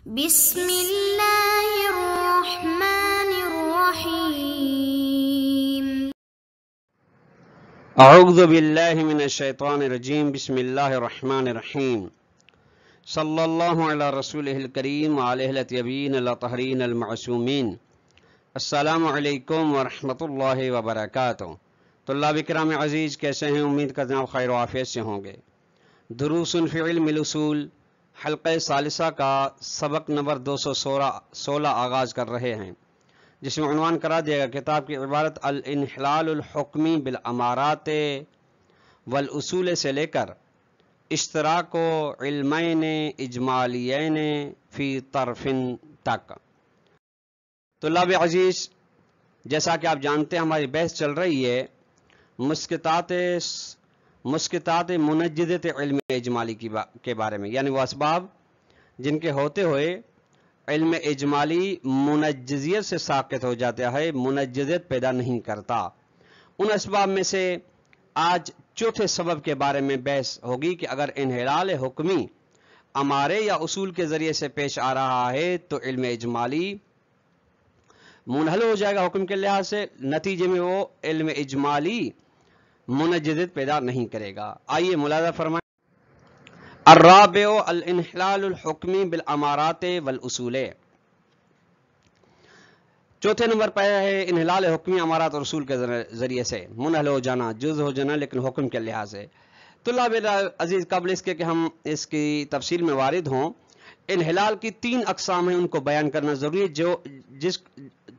بسم اللہ الرحمن الرحیم اعوذ باللہ من الشیطان الرجیم بسم اللہ الرحمن الرحیم صلی اللہ علی رسولہ الکریم وعلیہ الطیبین الطاہرین المعصومین۔ السلام علیکم ورحمۃ اللہ وبرکاتہ۔ طلاب کرام عزیز، کیسے ہیں؟ امید کرتے ہیں آپ خیر و عافیت سے ہوں گے۔ دروس فی علم الاصول حلقہ ثالثہ کا سبق نمبر 216 آغاز کر رہے ہیں، جس میں عنوان کرا دیا گیا کتاب کی عبارت الانحلال الحکمی بالامارات والاصول سے لے کر اشتراک و علمین اجمالیین فی طرف تک۔ طلاب عزیز، جیسا کہ آپ جانتے ہیں ہماری بحث چل رہی ہے مسکتات منجدت علم اجمالی کے بارے میں، یعنی وہ اسباب جن کے ہوتے ہوئے علم اجمالی منجزیت سے ساقط ہو جاتا ہے، منجزیت پیدا نہیں کرتا۔ ان اسباب میں سے آج چوتھے سبب کے بارے میں بحث ہوگی کہ اگر انحلال حکمی امارے یا اصول کے ذریعے سے پیش آ رہا ہے تو علم اجمالی منحل ہو جائے گا حکم کے لحاظ سے، نتیجے میں وہ علم اجمالی منجزیت پیدا نہیں کرے گا۔ آئیے ملاحظہ فرمائیں۔ الرابع الانحلال الحکمی بالامارات والاصول۔ چوتھے نمبر پہ ہے انحلال حکمی امارات اور اصول کے ذریعے سے منحل ہو جانا، جز ہو جانا، لیکن حکم کے لحاظ سے۔ طلاب عزیز، قبل اس کے کہ ہم اس کی تفصیل میں وارد ہوں، انحلال کی 3 اقسام ہیں، ان کو بیان کرنا ضروری ہے۔ جس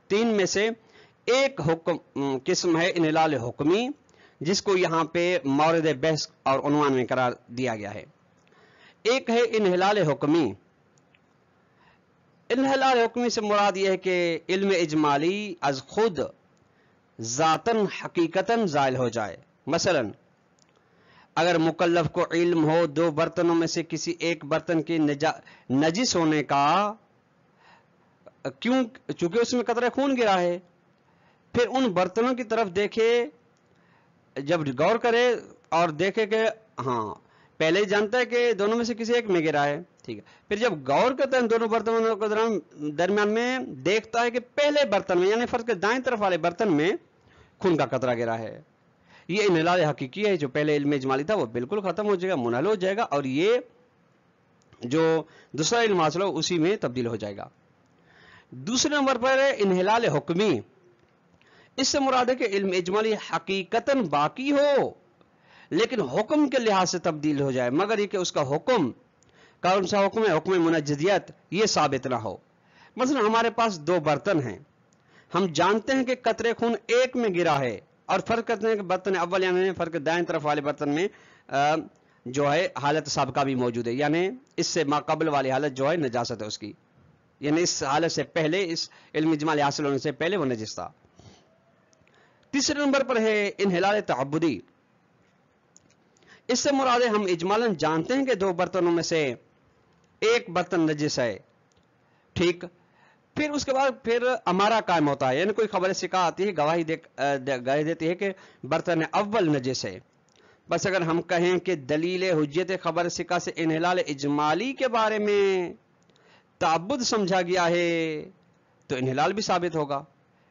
3 میں سے ایک قسم ہے انحلال حکمی، جس کو یہاں پہ مورد بحث اور عنوان میں قرار دیا گیا ہے۔ ایک ہے انحلال حکمی۔ انحلال حکمی سے مراد یہ ہے کہ علم اجمالی از خود ذاتاً حقیقتاً زائل ہو جائے۔ مثلا اگر مکلف کو علم ہو 2 برتنوں میں سے کسی ایک برتن کے نجس ہونے کا، چونکہ اس میں قطرہ خون گرا ہے، پھر ان برتنوں کی طرف دیکھے، جب غور کرے اور دیکھے کہ ہاں پہلے ہی جانتا ہے کہ دونوں میں سے کسی ایک میں گرا ہے، ٹھیک ہے، پھر جب غور کرتا ہے دونوں برتنوں کے درمیان میں، دیکھتا ہے کہ پہلے برتن میں، یعنی فرض کے دائیں طرف والے برتن میں خون کا قطرہ گرا ہے۔ یہ انحلال حقیقی ہے۔ جو پہلے علم اجمالی تھا وہ بالکل ختم ہو جائے گا، منحل ہو جائے گا، اور یہ جو دوسرا علم حاصل ہو اسی میں تبدیل ہو جائے گا۔ دوسرے نمبر پر ہے انحلال حکمی۔ اس سے مراد ہے کہ علم اجمالی حقیقتاً باقی ہو لیکن حکم کے لحاظ سے تبدیل ہو جائے، مگر یہ کہ اس کا حکم کون سا حکم ہے؟ حکم منجزیت، یہ ثابت نہ ہو۔ مثلا ہمارے پاس 2 برتن ہیں، ہم جانتے ہیں کہ قطرے خون ایک میں گرا ہے، اور فرق کرتے ہیں کہ برتن اول یعنی فرق دائیں طرف والے برتن میں جو ہے حالت سابقہ بھی موجود ہے، یعنی اس سے ما قبل والی حالت جو ہے نجاست ہے اس کی، یعنی اس حالت سے پہلے، اس علم اجمالی حاصل ہونے سے پہلے وہ نجس تھا۔ تیسرے نمبر پر ہے انحلال تعبدی۔ اس سے مراد ہے ہم اجمالاً جانتے ہیں کہ 2 برتنوں میں سے ایک برتن نجس ہے، ٹھیک، پھر اس کے بعد پھر امارہ قائم ہوتا ہے، یعنی کوئی خبر سکہ آتی ہے، گواہی دیتی ہے کہ برتن اول نجس ہے۔ بس اگر ہم کہیں کہ دلیل حجت خبر سکہ سے انحلال اجمالی کے بارے میں تعبد سمجھا گیا ہے تو انحلال بھی ثابت ہوگا۔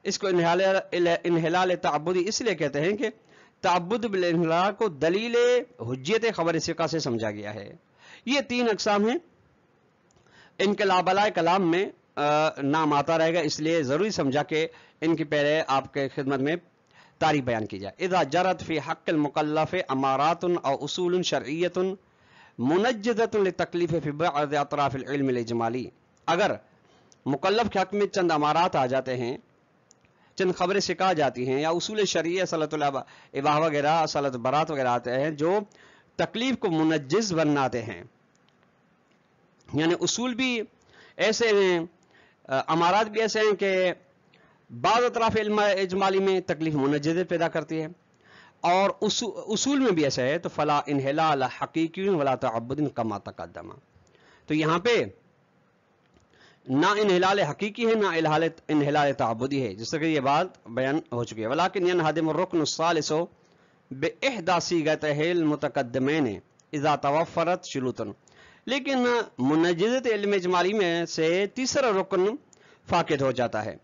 اس کو انحلال تعبدی اس لیے کہتے ہیں کہ تعبد بالانحلال کو دلیل حجت خبر سکہ سے سمجھا گیا ہے۔ یہ 3 اقسام ہیں، ان کے لابلائے کلام میں نام آتا رہے گا، اس لیے ضروری سمجھا کہ ان کی پہلے آپ کے خدمت میں تعریف بیان کی جائے۔ اذا جرت فی حق المکلف امارات او اصول شرعیت منجزۃ لتکلیف فی بعض اطراف العلم الاجمالی۔ اگر مکلف کے حق میں چند امارات آ جاتے ہیں، چند خبریں سکھا جاتی ہیں، یا اصول شرعیہ صلاۃ الاباح وغیرہ، صلاۃ برات وغیرہ آتے ہیں جو تکلیف کو منجز بناتے ہیں، یعنی اصول بھی ایسے ہیں، امارات بھی ایسے ہیں کہ بعض اطراف علم اجمالی میں تکلیف منجزت پیدا کرتی ہے، اور اصول میں بھی ایسا ہے، تو فلا انحلال حقیقی ولا تعبد کما تقدم۔ تو یہاں پہ نہ انحلال حقیقی ہے، نہ انحلال تعبدی ہے، جس سے کہ یہ بات بیان ہو چکی ہے۔ ولیکن ينهدم الركن الثالث باحدى صيغتيه المتقدمين اذا توفرت شروط، لیکن منجزت علم اجمالی میں سے تیسرا رکن فاقد ہو جاتا ہے.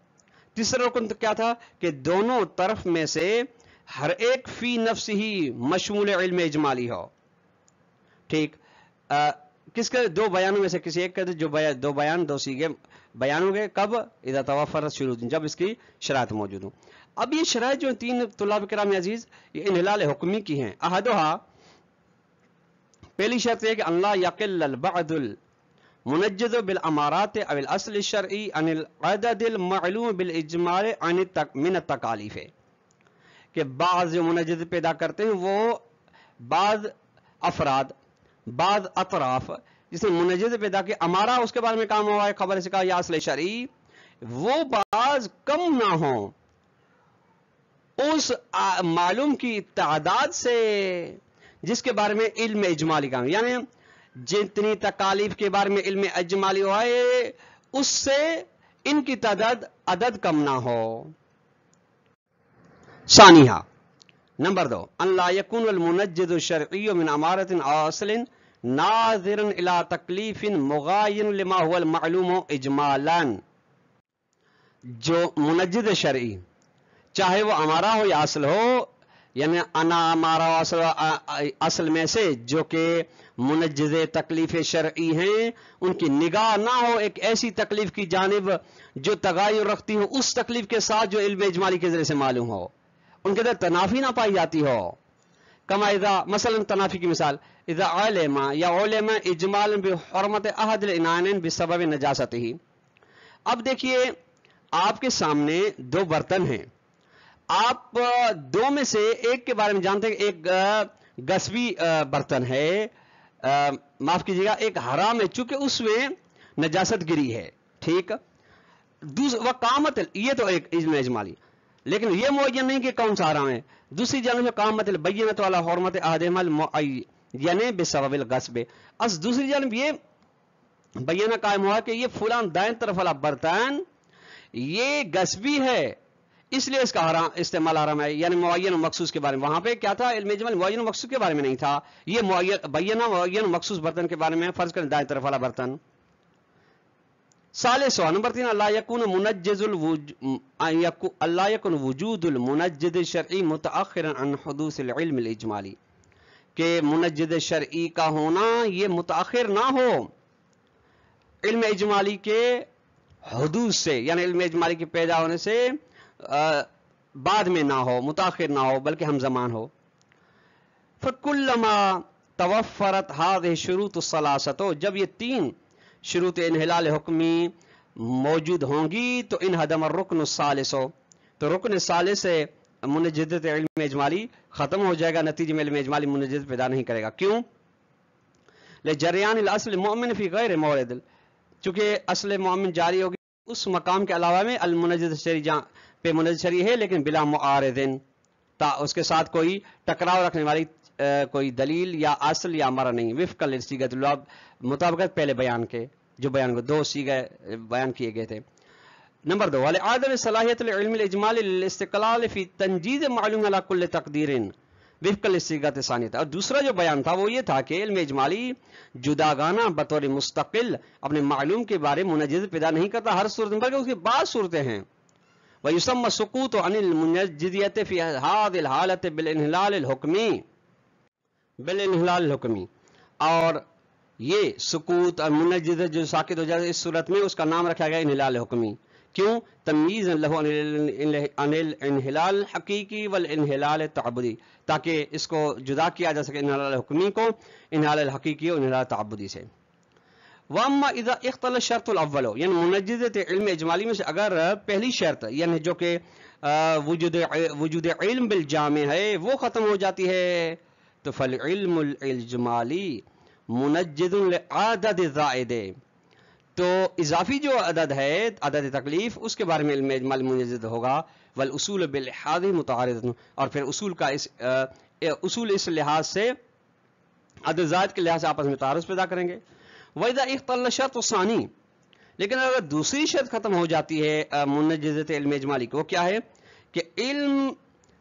تیسرا رکن تو کیا تھا کہ دونوں طرف میں سے ہر ایک فی نفس ہی مشمول علم اجمالی ہو. ٹھیک، کس کے دو بیانوں میں سے کسی ایک کے جو دو بیان دو سیگے بیان ہو گئے کب؟ اذا توفرت شروط، جب اس کی شرائط موجود ہوں. اب یہ شرائط جو تین طلاب کرام عزیز یہ انحلال حکمی کی ہیں. احدھا، پہلی شرط ہے کہ اللہ یقل البعد المنجز بالامارات او الاصل الشرعی عن العدد المعلوم بالاجمال من التکالیف، کہ بعض جو منجز پیدا کرتے ہیں وہ بعض افراد بعض اطراف جس نے منجز پیدا کیا امارہ اس کے بارے میں کام ہوا ہے خبر سے کہا یا اصل شرعی، وہ بعض کم نہ ہوں اس معلوم کی تعداد سے جس کے بارے میں علم اجمالی کا، یعنی جتنی تکالیف کے بارے میں علم اجمالی ہوا ہے اس سے ان کی تعداد عدد کم نہ ہو. ثانیہ، نمبر 2، ان لا یکون المنجد الشرعی من امارت اصل ناظرا الى تکلیف مغایر لما هو المعلوم اجمالا. جو منجد شرعی چاہے وہ امارہ ہو یا اصل ہو، یعنی انا امارہ اصل میں سے جو کہ منجز تکلیف شرعی ہیں ان کی نگاہ نہ ہو ایک ایسی تکلیف کی جانب جو تغیر رکھتی ہو اس تکلیف کے ساتھ جو علم اجمالی کے ذریعے سے معلوم ہو، ان کے اندر تنافی نہ پائی جاتی ہو. کما اذا، مثلا تنافی کی مثال، اذا علم یا علم اجمالا بحرمت احد الانانین بسبب نجاستہ. اب دیکھیے آپ کے سامنے دو برتن ہیں، آپ دو میں سے ایک کے بارے میں جانتے ہیں کہ ایک غصبی برتن ہے، معاف کیجیے گا ایک حرام ہے چونکہ اس میں نجاست گری ہے. ٹھیک، وقامت، یہ تو ایک علم اجمالی، لیکن یہ معین نہیں کہ کون سا حرام ہے. دوسری جانب قامت البینۃ علی حرمت احدہما المعین بسبب الغصب، اس دوسری جانب یہ بینہ قائم ہوا کہ یہ فلان دائیں طرف والا برتن یہ غصبی ہے اس لیے اس کا حرام استعمال حرام ہے، یعنی معین و مخصوص کے بارے میں. وہاں پہ کیا تھا؟ علم اجمالی معین و مخصوص کے بارے میں نہیں تھا، یہ بینہ معین و مخصوص برتن کے بارے میں. فرض کریں دائیں طرف والا برتن. ثالثا، نمبر 3، اللہ یکن وجود المنجد شرعی متأخرا عن حدوث العلم الاجمالی، کہ منجد شرعی کا ہونا یہ متأخر نہ ہو علم اجمالی کے حدوث سے، یعنی علم اجمالی کے پیدا ہونے سے بعد میں نہ ہو، متاخر نہ ہو، بلکہ ہم زمان ہو. فکلما توفرت هذه الشروط الثلاثه، جب یہ تین شروط انحلال حکمی موجود ہوں گی تو انہدم الرکن الثالث، تو رکن ثالث سے منجدت علم اجمالی ختم ہو جائے گا، نتیجے میں علم اجمالی منجدت پیدا نہیں کرے گا. کیوں؟ لجریان الاصل مؤمن فی غیر مورد، چونکہ اصل مؤمن جاری ہوگی اس مقام کے علاوہ میں المنجد شرعی پہ منجد شرعی ہے لیکن بلا معارضن، اس کے ساتھ کوئی ٹکراؤ رکھنے والی کوئی دلیل یا اصل یا امارہ نہیں. وفق لصیغۃ اللعب، مطابقت پہلے بیان کے جو بیان کو دو سیغے بیان کیے گئے تھے. نمبر 2، ولعدم صلاحیت العلم الاجمالی للاستقلال فی تنجیز معلوم علی کل تقدیر وفق لصیغۃ ثانیہ. اور دوسرا جو بیان تھا وہ یہ تھا کہ علم اجمالی جداگانہ بطور مستقل اپنے معلوم کے بارے منجز پیدا نہیں کرتا ہر صورت میں، بلکہ اس کی بعض صورتیں ہیں. وَيُسَمَّى السُّقُوطُ عَنِ الْمُنَجِّزِيَّةِ فِي هَذِهِ الْحَالَةِ بِالْإِنْحِلَالِ الْحُكْمِ، اور یہ سقوط اور منجز جو ساقط ہو جائے اس صورت میں اس کا نام رکھا گیا انحلال حکمی. کیوں؟ تمییز لہ عن الانحلال الحقیقی والانحلال التعبدی، تاکہ اس کو جدا کیا جا سکے انحلال حکمی کو انحلال الحقیقی اور انحلال تعبدی سے. واما اذا اختل الشرط الاول، یعنی منجزت علم اجمالی میں سے اگر پہلی شرط یعنی جو کہ وجود علم بالجامع ہے وہ ختم ہو جاتی ہے تو فالعلم الاجمالی منجد لعدد زائد، تو اضافی جو عدد ہے عدد تکلیف اس کے بارے میں علم اجمالی منجد ہوگا. والاصول باللحاظ متعارض، اور پھر اصول کا اصول اس لحاظ سے عدد زائد کے لحاظ سے آپس میں تعارض پیدا کریں گے. وَإِذَا اِخْتَلَّ الشَّرْطُ الثَّانِي، لیکن اگر دوسری شرط ختم ہو جاتی ہے منجزت علم اجمالی کی، وہ کیا ہے کہ علم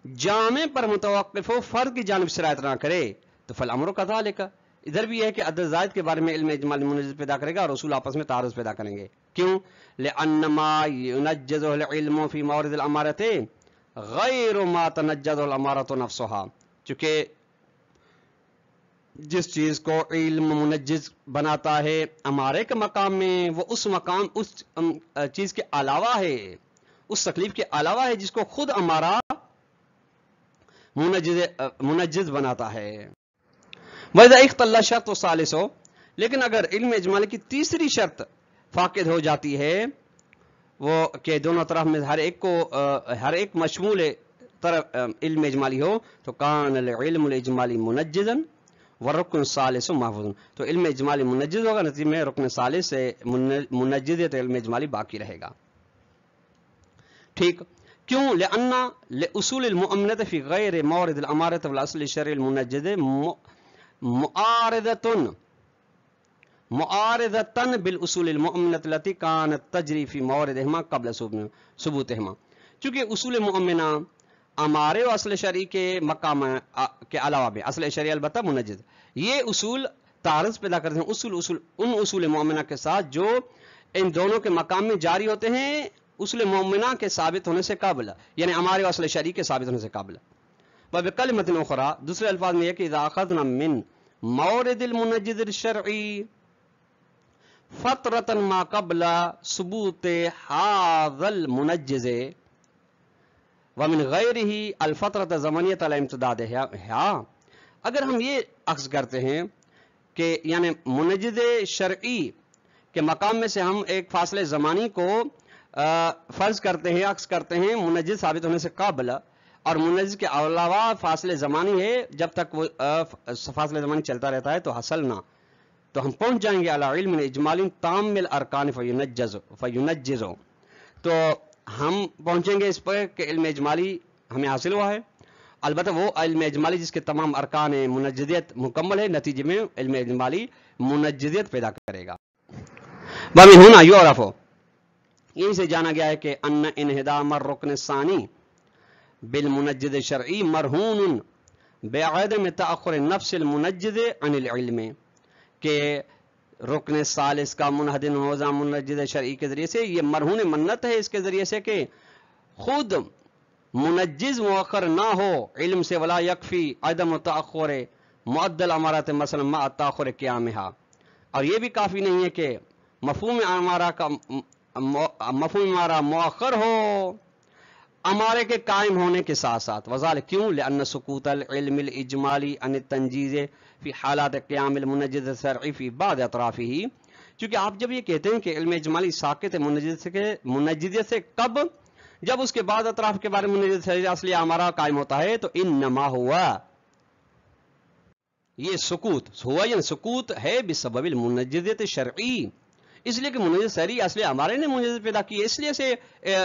جامع پر متوقف ہو، فرد کی جانب شرائط نہ کرے، تو فالامر کذالک، ادھر بھی ہے کہ عدد زائد کے بارے میں علم اجمالی منجز پیدا کرے گا اور اصول آپس میں تعارض پیدا کریں گے. کیوں؟ لأن ما ينجزه العلم في مورد الامارة غیر ما تنجزه الامارة نفسها، چونکہ جس چیز کو علم منجز بناتا ہے امارے کے مقام میں، وہ اس مقام اس چیز کے علاوہ ہے، اس تکلیف کے علاوہ ہے جس کو خود امارہ منجز بناتا ہے. وَإِذَا اِخْتَلَّ الشَّرْطُ الثَّالِثُ، لیکن اگر علم اجمالی کی تیسری شرط فاقد ہو جاتی ہے، وہ کہ دونوں طرف میں ہر ایک مشمول طرف علم اجمالی ہو، تو کان العلم الاجمالی منجزا والرکن الثالث محفوظ، تو علم اجمالی منجز ہوگا، نتیجے میں رکن ثالث سے منجزیت علم اجمالی باقی رہے گا. ٹھیک. کیوں؟ لأن لأصول المؤمنة في غير مورد الأمارة والأصل الشرعي المنجز معارضة بالأصول المؤمنة التي كانت تجري في موردهما قبل ثبوتهما، چونکہ اصول مؤمنہ امارے و اصل شرعی کے مقام کے علاوہ بھی، اصل شرعی البتہ منجز، یہ اصول تعارض پیدا کرتے ہیں ان اصول مؤمنہ کے ساتھ جو ان دونوں کے مقام میں جاری ہوتے ہیں اصول مؤمنہ کے ثابت ہونے سے قبل، یعنی امارے و اصل شرعی کے ثابت ہونے سے قبل. وبکلمۃ اخرى، دوسرے الفاظ میں یہ کہ اذا اخذنا من مورد المنجز الشرعی فترة ما قبل ثبوت هذا المنجز ومن غیرہ الفترة زمانیۃ الامتدادها، اگر ہم یہ اخذ کرتے ہیں کہ یعنی منجز شرعی کے مقام میں سے ہم ایک فاصلے زمانی کو فرض کرتے ہیں، اخذ کرتے ہیں منجز ثابت ہونے سے قبل، اور منجز کے علاوہ فاصلے زمانی ہے، جب تک وہ فاصلے زمانی چلتا رہتا ہے تو حاصل نہ، تو ہم پہنچ جائیں گے علی علم اجمالی تام الارکان فینجز، تو ہم پہنچیں گے اس پر کہ علم اجمالی ہمیں حاصل ہوا ہے. البتہ وہ علم اجمالی جس کے تمام ارکان منجزیت مکمل ہے، نتیجے میں علم اجمالی منجزیت پیدا کرے گا. ومن ہنا یعرف، یہیں سے جانا گیا ہے کہ ان انہدام الرکن الثانی بالمنجز الشرعی مرہون بعدم تأخر نفس المنجز عن العلم، کہ رکن ثالث کا منہدم ہونا منجز شرعی کے ذریعے سے یہ مرہون منت ہے، اس کے ذریعے سے کہ خود منجز مؤخر نہ ہو علم سے، ولا یکفی عدم تأخر معدل امارات مثلا مع تأخر قیامها، اور یہ بھی کافی نہیں ہے کہ مفہوم امارہ مؤخر ہو امارے کے قائم ہونے کے ساتھ ساتھ. وذالک کیوں؟ لأن سقوط العلم الاجمالی عن التنجیز فی حالات قیام المنجز الشرعی فی بعض اطرافہ، چونکہ آپ جب یہ کہتے ہیں کہ علم اجمالی ساقط ہے منجزیت سے کب؟ جب اس کے بعد اطراف کے بارے میں منجز شرعی اصلی امارہ قائم ہوتا ہے، تو انما ہوا یہ سقوط ہوا، یعنی سقوط ہے بسبب المنجزیت الشرعی، اس لیے کہ منجز شرعی اصلی ہمارے نے منجز پیدا کی ہے،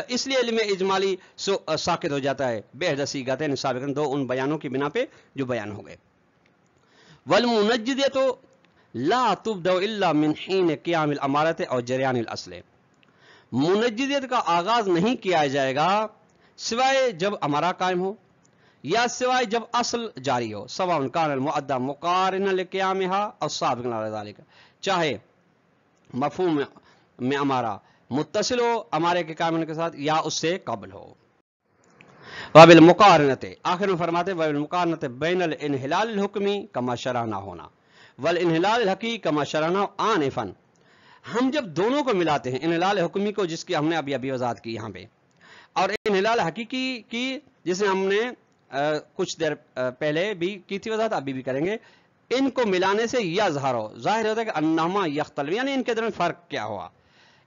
اس لیے علم اجمالی ساقط ہو جاتا ہے بحدث صیغتین سابقاً، دو ان بیانوں کی بنا پہ جو بیان ہو گئے. والمنجزیت لا تبدأ الا من حین قیام الامارۃ اور جریان الاصل، منجزیت کا آغاز نہیں کیا جائے گا سوائے جب امارہ قائم ہو یا سوائے جب اصل جاری ہو، سواء کان المؤدى مقارنا لقیامها او سابقا علی ذلك، چاہے مفہوم میں امارہ متصل ہو امارے کے قائم ہونے کے ساتھ یا اس سے قبل ہو. وبالمقارنۃ، آخر میں فرماتے وبالمقارنۃ بین الانحلال الحکمی کما شرعنا ہونا والانحلال الحقیقی کما شرعنا آنفا، ہم جب دونوں کو ملاتے ہیں، انحلال حکمی کو جس کی ہم نے ابھی وضاحت کی یہاں پہ، اور انحلال حقیقی کی جسے ہم نے کچھ دیر پہلے بھی کی تھی وضاحت، ابھی بھی کریں گے، ان کو ملانے سے یا ظاہر ہوتا ہے کہ انہما یختلف، یعنی ان کے درمیان فرق کیا ہوا،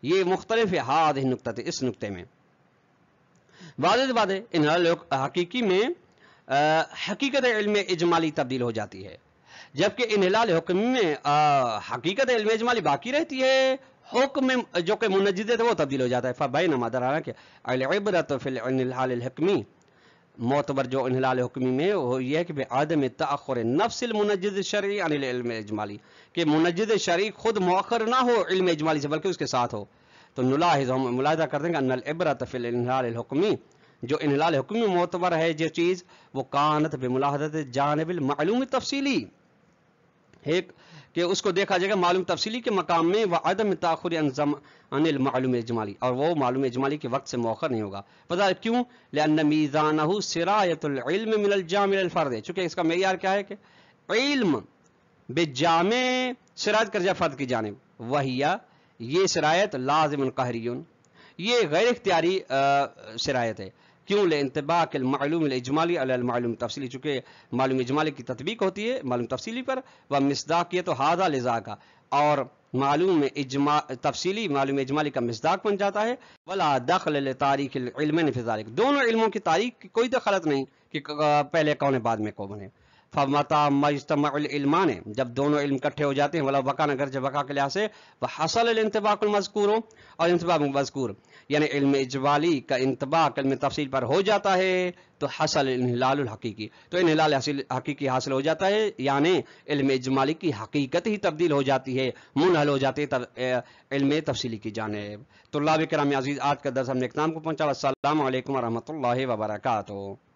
یہ مختلف ہے ہذہ نقطہ، اس نقطے میں. واضح بات ہے انحلال حقیقی میں حقیقت علم اجمالی تبدیل ہو جاتی ہے، جبکہ انحلال حکمی میں حقیقت علم اجمالی باقی رہتی ہے، حکم جو کہ منجزیت ہے وہ تبدیل ہو جاتا ہے. فبینما درانا کہ العبرۃ فی الانحلال الحکمی، معتبر جو انحلال حکمی میں وہ یہ ہے کہ بعدم تأخر نفس المنجز الشرعی عن العلم الاجمالی، کہ منجز شرعی خود مؤخر نہ ہو علم اجمالی سے بلکہ اس کے ساتھ ہو. تو نلاحظ، ہم ملاحظہ کرتے ہیں کہ ان العبرۃ فی الانحلال الحکمی، جو انحلال حکمی میں معتبر ہے جو چیز، وہ کانت بملاحظت جانب المعلوم تفصیلی، ایک کہ اس کو دیکھا جائے گا معلوم تفصیلی کے مقام میں وعدم تاخر عن المعلوم اجمالی، اور وہ معلوم اجمالی کے وقت سے مؤخر نہیں ہوگا. پتہ کیوں؟ لأن میزانہ سرایت العلم من الجامع الفرد، چونکہ اس کا معیار کیا ہے کہ علم بجامع سرایت کر جائے فرد کی جانب، وہی یہ سرایت لازم قہریون، یہ غیر اختیاری سرایت ہے. کیوں؟ لانطباق المعلوم الاجمالی علی المعلوم تفصیلی، چونکہ معلوم اجمالی کی تطبیق ہوتی ہے معلوم تفصیلی پر، وہ مصداقیت و ہذا لذا کا، اور معلوم تفصیلی معلوم اجمالی کا مصداق بن جاتا ہے. ولا دخل لتاریخ العلمین فی ذلک، دونوں علموں کی تاریخ کی کوئی دخلت نہیں کہ پہلے کون ہے بعد میں کون ہے. فمتا مجتمع العلمان، جب دونوں علم اکٹھے ہو جاتے ہیں، ولا بقا نہ گرچہ بقا کے لحاظ سے، وحصل الانطباق المذکور، اور انطباق مذکور یعنی علم اجمالی کا انطباق علم تفصیل پر ہو جاتا ہے، تو حصل الانحلال الحقیقی، تو انحلال حقیقی حاصل ہو جاتا ہے، یعنی علم اجمالی کی حقیقت ہی تبدیل ہو جاتی ہے، منحل ہو جاتی ہے علم تفصیلی کی جانب. طلاب کرام عزیز، آج کا درس ہم نے اختتام کو پہنچا. السلام علیکم ورحمۃ اللہ وبرکاتہ.